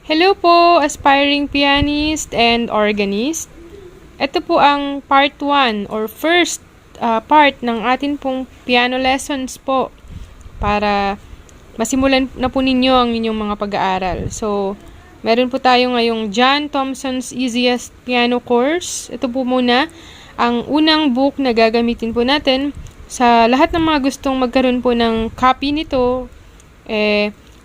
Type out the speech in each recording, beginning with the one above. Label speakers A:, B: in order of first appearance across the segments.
A: Hello po, aspiring pianist and organist. Ito po ang part 1 or first part ng atin pong piano lessons po para masimulan na po ninyo ang inyong mga pag-aaral. So, meron po tayo ngayong John Thompson's Easiest Piano Course. Ito po muna ang unang book na gagamitin po natin. Sa lahat ng mga gustong magkaroon po ng copy nito,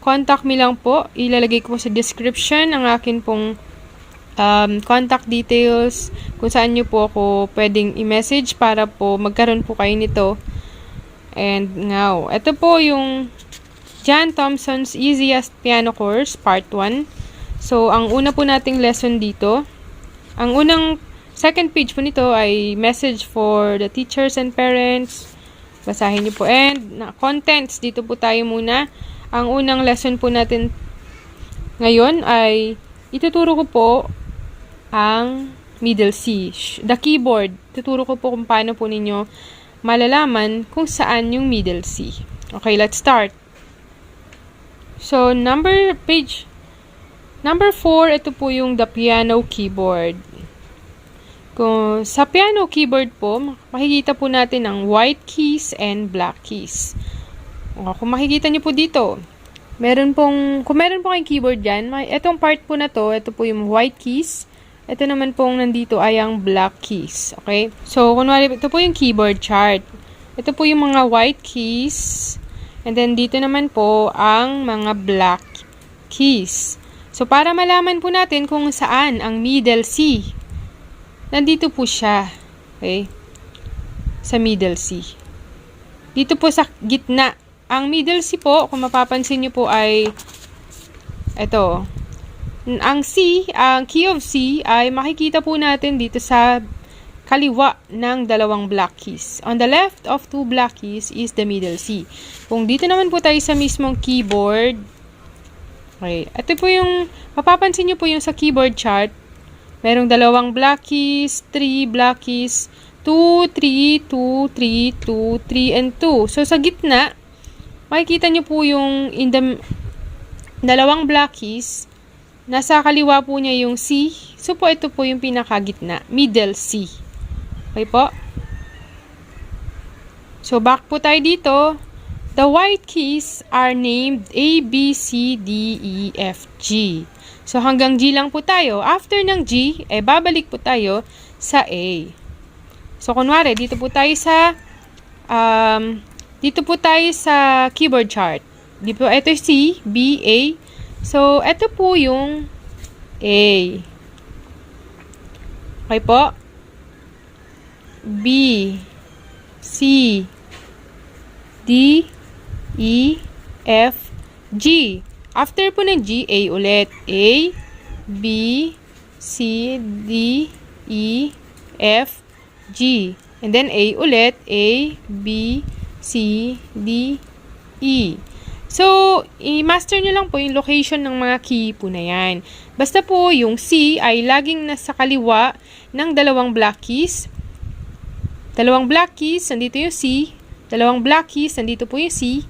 A: contact me lang po. Ilalagay ko sa description ang akin pong contact details kung saan nyo po ako pwedeng i-message para po magkaroon po kayo nito. And now, ito po yung John Thompson's Easiest Piano Course, Part 1. So, ang una po nating lesson dito, ang unang second page po nito ay message for the teachers and parents. Basahin nyo po. And contents, dito po tayo muna. Ang unang lesson po natin ngayon ay ituturo ko po ang middle C, the keyboard. Tuturo ko po kung paano po ninyo malalaman kung saan yung middle C. Okay, let's start. So, page number 4, ito po yung the piano keyboard. Kung sa piano keyboard po, makikita po natin ang white keys and black keys. Kung makikita niyo po dito, kung meron po kayong keyboard dyan, itong part po na to, ito po yung white keys. Ito naman pong nandito ay ang black keys. Okay? So, kunwari, ito po yung keyboard chart. Ito po yung mga white keys. And then, dito naman po ang mga black keys. So, para malaman po natin kung saan ang middle C, nandito po siya. Okay? Sa middle C. Dito po sa gitna. Ang middle C po, kung mapapansin nyo po ay ito. Ang key of C ay makikita po natin dito sa kaliwa ng dalawang black keys. On the left of two black keys is the middle C. Kung dito naman po tayo sa mismong keyboard, okay, ito po yung, mapapansin nyo po yung sa keyboard chart, merong dalawang black keys, 3 black keys, 2, 3, 2, 3, 2, 3, and 2. So, sa gitna, makikita nyo po yung in the dalawang black keys, nasa kaliwa po niya yung C. So po, ito po yung pinakagitna, middle C. Okay po? So, back po tayo dito. The white keys are named A, B, C, D, E, F, G. So, hanggang G lang po tayo. After ng G, babalik po tayo sa A. So, kunwari, dito po tayo sa keyboard chart. Dito, ito C, B, A. So, ito po yung A. Okay po? B, C, D, E, F, G. After po ng G, A ulit. A, B, C, D, E, F, G. And then A ulit. A, B, C, D, E. So, i-master nyo lang po yung location ng mga key po na yan. Basta po, yung C ay laging nasa kaliwa ng dalawang black keys. Dalawang black keys, nandito yung C. Dalawang black keys, nandito po yung C.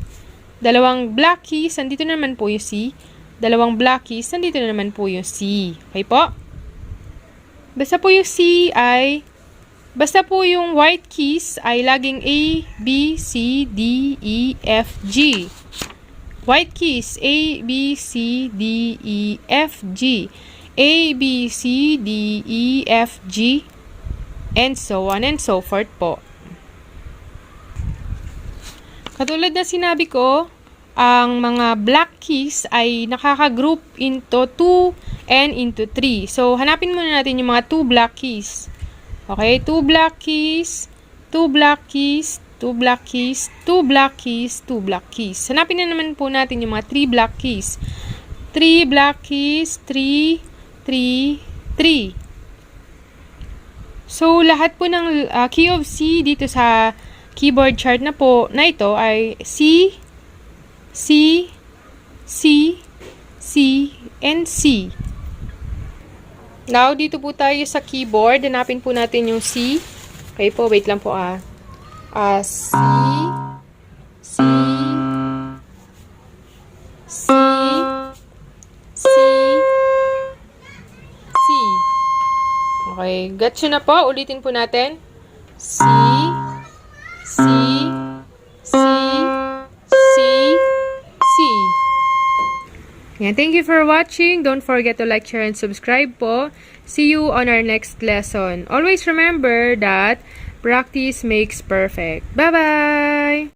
A: Dalawang black keys, nandito naman po yung C. Dalawang black keys, nandito naman po yung C. Okay po? Basta po yung white keys ay laging A, B, C, D, E, F, G. White keys, A, B, C, D, E, F, G. A, B, C, D, E, F, G. And so on and so forth po. Katulad na sinabi ko, ang mga black keys ay nakaka-group into 2 and into 3. So, hanapin muna natin yung mga 2 black keys. Okay, 2 black keys, 2 black keys, 2 black keys, 2 black keys, 2 black keys. Hanapin na naman po natin yung mga 3 black keys. 3 black keys, 3, 3, 3. So, lahat po ng key of C dito sa keyboard chart na po na ito ay C, C, C, C, and C. Now, dito po tayo sa keyboard. Hanapin po natin yung C. Okay po, wait lang po C, C, C, C, Okay, gets nyo na po. Ulitin po natin. C, C, C, C, C. Yan, thank you for watching. Don't forget to like, share, and subscribe po. See you on our next lesson. Always remember that practice makes perfect. Bye-bye!